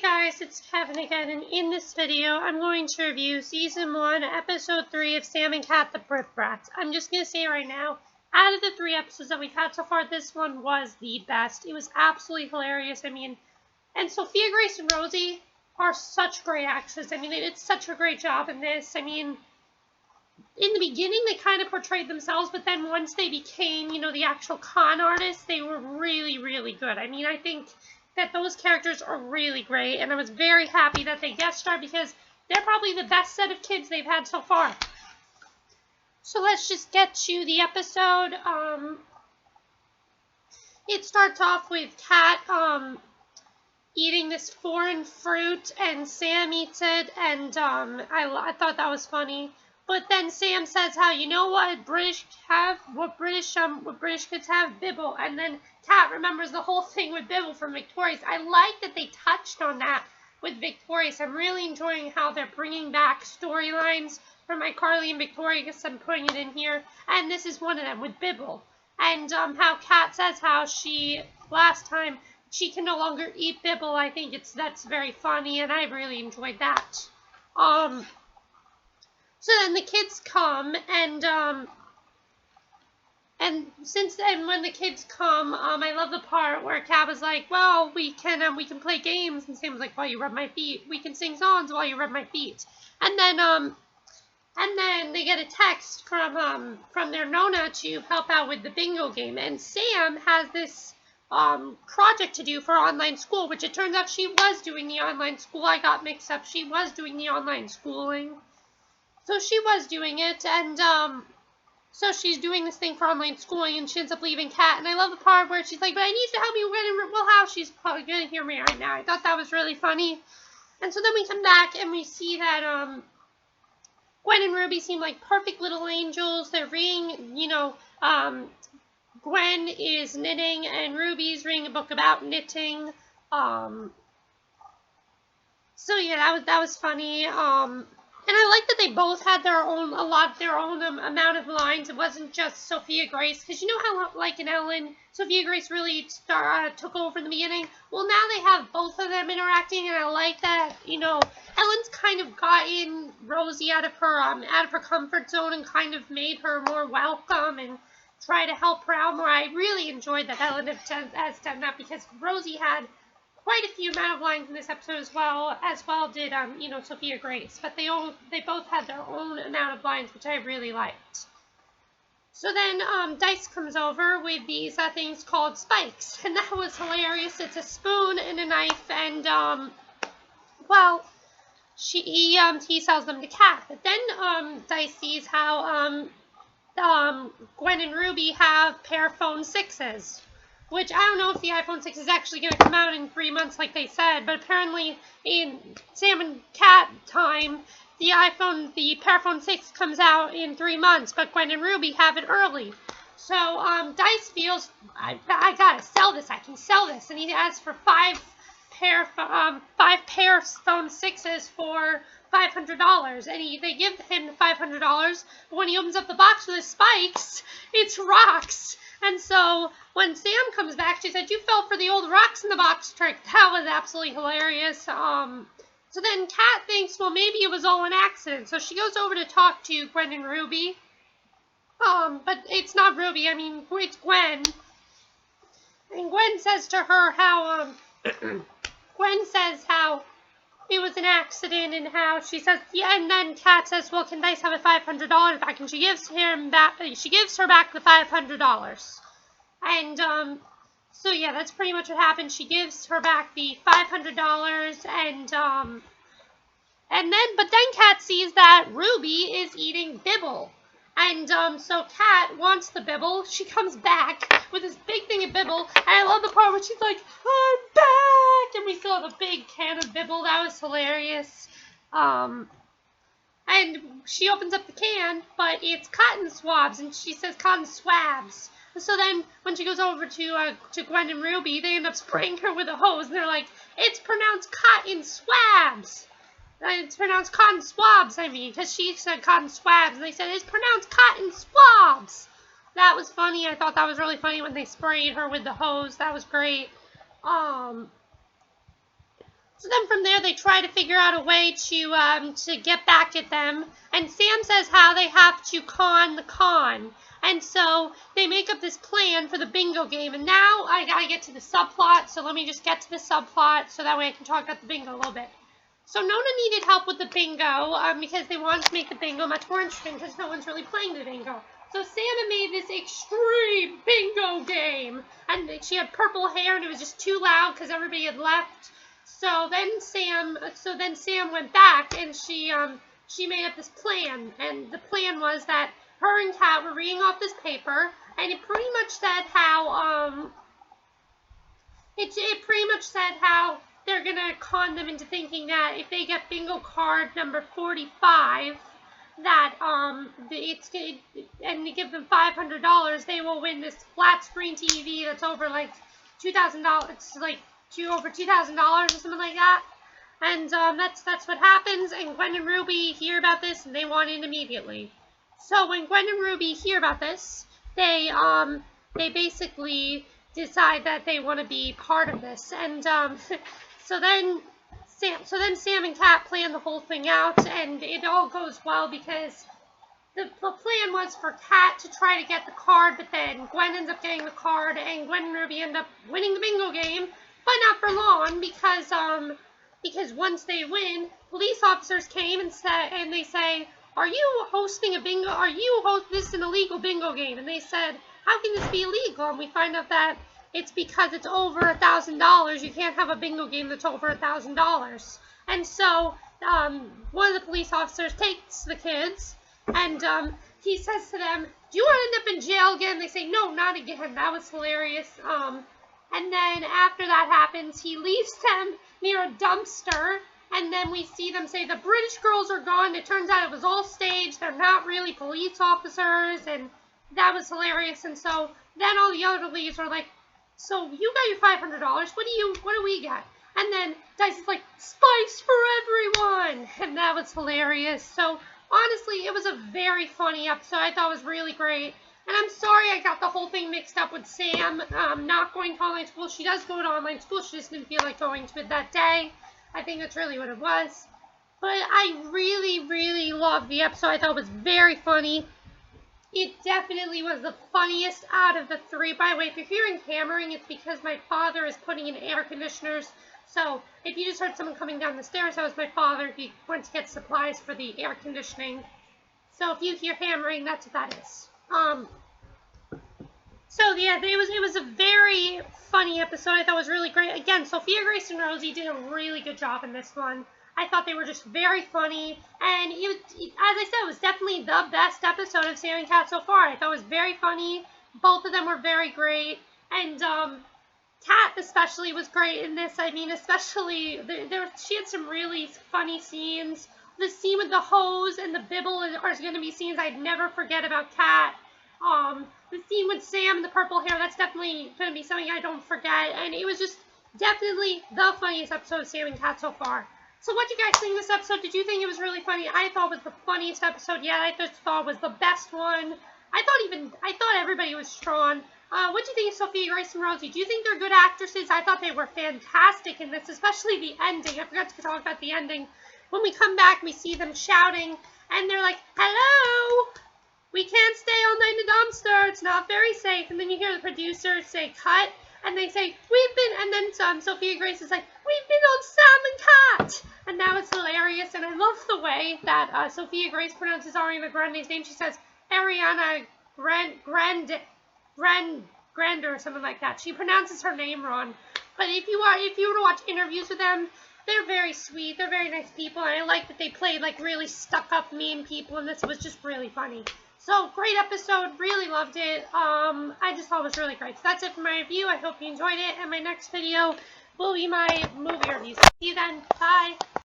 guys, it's Kevin again, and in this video, I'm going to review Season 1, Episode 3 of Sam and Cat, the Brit Brats. I'm just going to say right now, out of the 3 episodes that we've had so far, this one was the best. It was absolutely hilarious. And Sophia Grace and Rosie are such great actors. They did such a great job in this. In the beginning, they kind of portrayed themselves, but then once they became, the actual con artists, they were really, really good. I think that those characters are really great, and I was very happy that they guest starred because they're probably the best set of kids they've had so far. So let's just get to the episode. It starts off with Cat eating this foreign fruit, and Sam eats it, and I thought that was funny. But then Sam says how, what British kids have? Bibble. And then Cat remembers the whole thing with Bibble from Victorious. I like that they touched on that with Victorious. I'm really enjoying how they're bringing back storylines from iCarly and Victorious. I'm putting it in here. And this is one of them with Bibble. And how Cat says how last time, she can no longer eat Bibble. I think that's very funny, and I really enjoyed that. So then the kids come, and when the kids come, I love the part where Cat was like, well, we can play games, and Sam was like, while you rub my feet. We can sing songs while you rub my feet. And then they get a text from their Nona to help out with the bingo game, and Sam has this project to do for online school, which it turns out she was doing the online school. I got mixed up. She was doing the online schooling. So she was doing it, and so she's doing this thing for online schooling, and she ends up leaving Cat. And I love the part where she's like, but I need to help you win. Well, how? She's probably going to hear me right now. I thought that was really funny. And so then we come back, and we see that Gwen and Ruby seem like perfect little angels. They're reading, Gwen is knitting, and Ruby's reading a book about knitting. So yeah, that was funny. And I like that they both had their own amount of lines. It wasn't just Sophia Grace, because how, like in Ellen, Sophia Grace really took over in the beginning. Well, now they have both of them interacting, and I like that. Ellen's kind of gotten Rosie out of her comfort zone and kind of made her more welcome and try to help her out more. I really enjoyed that Ellen has done that, because Rosie had quite a few amount of lines in this episode as well did Sophia Grace, but they both had their own amount of lines, which I really liked. So then Dice comes over with these things called spikes, and that was hilarious. It's a spoon and a knife, and he sells them to Cat. But then Dice sees how Gwen and Ruby have pair phone 6s. Which I don't know if the iPhone 6 is actually going to come out in 3 months like they said, but apparently in Sam and Cat time, the Pearphone 6 comes out in 3 months, but Gwen and Ruby have it early. So Dice feels, I gotta sell this, I can sell this, and he asks for 5 pair phone 6s for $500, and they give him the $500, but when he opens up the box with the spikes, it's rocks. And so when Sam comes back, she said, you fell for the old rocks in the box trick. That was absolutely hilarious. So then Cat thinks, well, maybe it was all an accident. So she goes over to talk to Gwen and Ruby. But it's not Ruby, it's Gwen. And Gwen says to her how, Gwen says how it was an accident, and how she says, yeah, and then Cat says, well, can Dice have a $500 back? And she gives her back the $500. And, so yeah, that's pretty much what happened. She gives her back the $500, but then Cat sees that Ruby is eating Bibble. And, so Cat wants the Bibble. She comes back with this big thing of Bibble, and I love the part where she's like, I'm back! And we still have a big can of Bibble. That was hilarious. And she opens up the can, but it's cotton swabs, and she says cotton swabs. So then, when she goes over to Gwen and Ruby, they end up spraying her with a hose, and they're like, it's pronounced cotton swabs. It's pronounced cotton swabs, because she said cotton swabs, and they said it's pronounced cotton swabs. That was funny. I thought that was really funny when they sprayed her with the hose. That was great. So then from there, they try to figure out a way to get back at them. And Sam says how they have to con the con. And so they make up this plan for the bingo game. And now I gotta get to the subplot. So let me just get to the subplot so that way I can talk about the bingo a little bit. So Nona needed help with the bingo because they wanted to make the bingo much more interesting because no one's really playing the bingo. So Sam made this extreme bingo game. And she had purple hair and it was just too loud because everybody had left. So then Sam went back and she made up this plan, and the plan was that her and Kat were reading off this paper, and it pretty much said how they're gonna con them into thinking that if they get bingo card number 45, that and they give them $500, they will win this flat screen TV that's over like $2,000. It's like over $2,000 or something like that. And that's what happens. And Gwen and Ruby hear about this and they want in immediately. So when Gwen and Ruby hear about this, they basically decide that they want to be part of this. And so then Sam and Kat plan the whole thing out, and it all goes well because the plan was for Kat to try to get the card, but then Gwen ends up getting the card, and Gwen and Ruby end up winning the bingo game. But not for long, because once they win, police officers came and they say, "Are you hosting a bingo? This is an illegal bingo game?" And they said, "How can this be illegal?" And we find out that it's because it's over $1,000. You can't have a bingo game that's over $1,000. And so one of the police officers takes the kids, and he says to them, "Do you want to end up in jail again?" They say, "No, not again." That was hilarious. And then after that happens, he leaves them near a dumpster, and then we see them say, "The British girls are gone." It turns out it was all staged. They're not really police officers, and that was hilarious. And so then all the other leads are like, "So you got your $500. What do we get?" And then Dice is like, "Spice for everyone." And that was hilarious. So honestly, it was a very funny episode. I thought it was really great. And I'm sorry I got the whole thing mixed up with Sam not going to online school. She does go to online school. She just didn't feel like going to it that day. I think that's really what it was. But I really, really loved the episode. I thought it was very funny. It definitely was the funniest out of the three. By the way, if you're hearing hammering, it's because my father is putting in air conditioners. So if you just heard someone coming down the stairs, that was my father. He went to get supplies for the air conditioning. So if you hear hammering, that's what that is. So yeah, it was a very funny episode. I thought it was really great. Again, Sophia Grace and Rosie did a really good job in this one. I thought they were just very funny, and as I said, it was definitely the best episode of Sam and Kat so far. I thought it was very funny. Both of them were very great, and Kat especially was great in this. I mean, especially she had some really funny scenes. The scene with the hose and the bibble are going to be scenes I'd never forget about Kat. The scene with Sam and the purple hair, that's definitely going to be something I don't forget. And it was just definitely the funniest episode of Sam and Kat so far. So what do you guys think of this episode? Did you think it was really funny? I thought it was the funniest episode yet. I just thought it was the best one. I thought everybody was strong. What do you think of Sophia Grace and Rosie? Do you think they're good actresses? I thought they were fantastic in this, especially the ending. I forgot to talk about the ending. When we come back, we see them shouting, and they're like, "Hello! We can't stay all night in the dumpster. It's not very safe." And then you hear the producers say, "Cut." And they say, and then Sophia Grace is like, "We've been on Sam and Kat." And that was hilarious. And I love the way that Sophia Grace pronounces Ariana Grande's name. She says, Ariana Grande or something like that. She pronounces her name wrong. But if you were to watch interviews with them, they're very sweet. They're very nice people. And I like that they played like really stuck-up mean people. And this was just really funny. So, great episode. Really loved it. I just thought it was really great. So, that's it for my review. I hope you enjoyed it. And my next video will be my movie review. See you then. Bye.